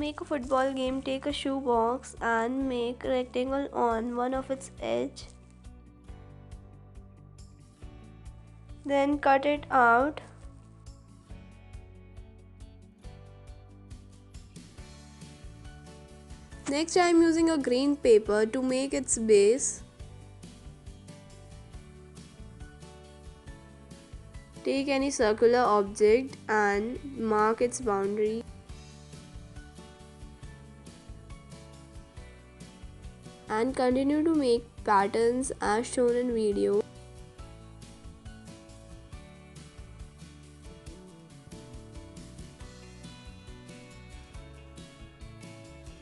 make a football game, take a shoe box and make a rectangle on one of its edge. Then cut it out. Next I am using a green paper to make its base. Take any circular object and mark its boundary. And continue to make patterns as shown in video.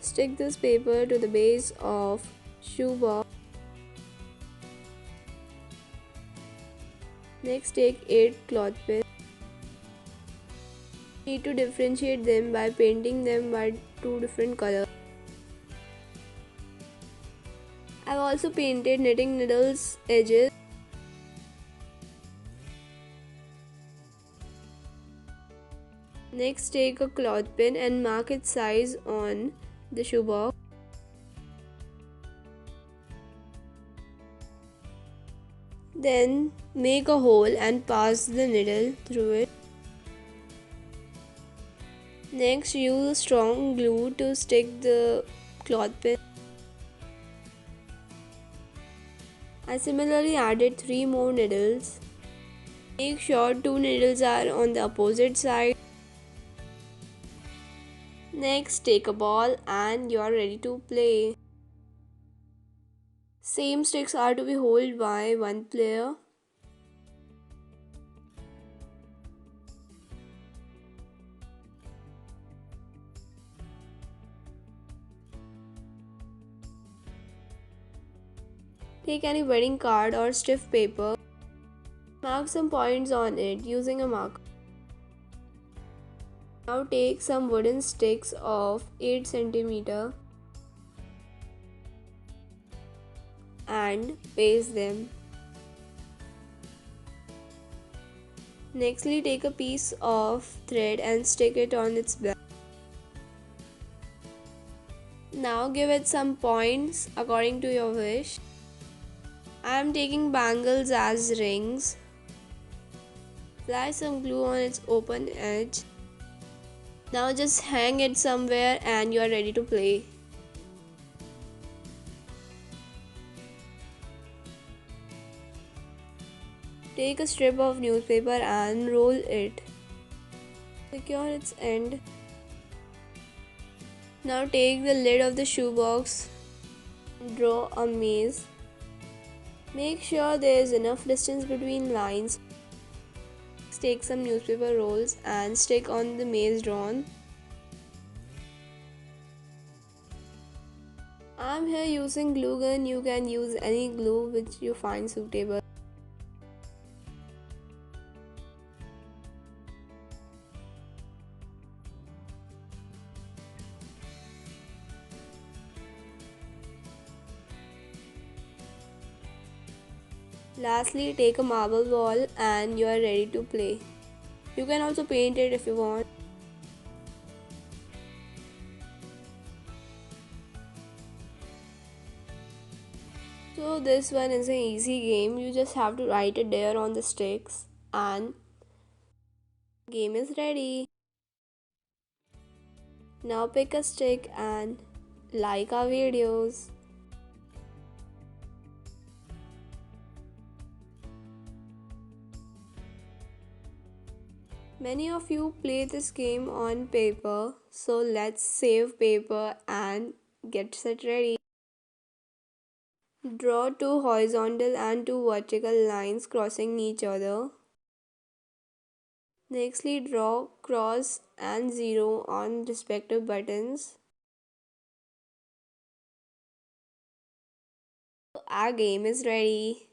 Stick this paper to the base of shoebox. Next take 8 cloth pins. Need to differentiate them by painting them by 2 different colors. I've also painted knitting needles edges. Next take a cloth pin and mark its size on the shoebox. Then make a hole and pass the needle through it. Next use strong glue to stick the cloth pin. I similarly added 3 more needles. Make sure 2 needles are on the opposite side. Next take a ball and you are ready to play. Same sticks are to be held by one player. Take any wedding card or stiff paper. Mark some points on it using a marker. Now take some wooden sticks of 8 cm and paste them. Nextly take a piece of thread and stick it on its back. Now give it some points according to your wish. I am taking bangles as rings. Apply some glue on its open edge. Now just hang it somewhere and you are ready to play. Take a strip of newspaper and roll it. Secure its end. Now take the lid of the shoebox and draw a maze. Make sure there is enough distance between lines. Take some newspaper rolls and stick on the maze drawn. I am here using glue gun. You can use any glue which you find suitable. Lastly, take a marble ball and you are ready to play. You can also paint it if you want. So this one is an easy game. You just have to write it there on the sticks and game is ready. Now pick a stick and like our videos. Many of you play this game on paper, so let's save paper and get set ready. Draw 2 horizontal and 2 vertical lines crossing each other. Nextly draw cross and 0 on respective buttons. Our game is ready.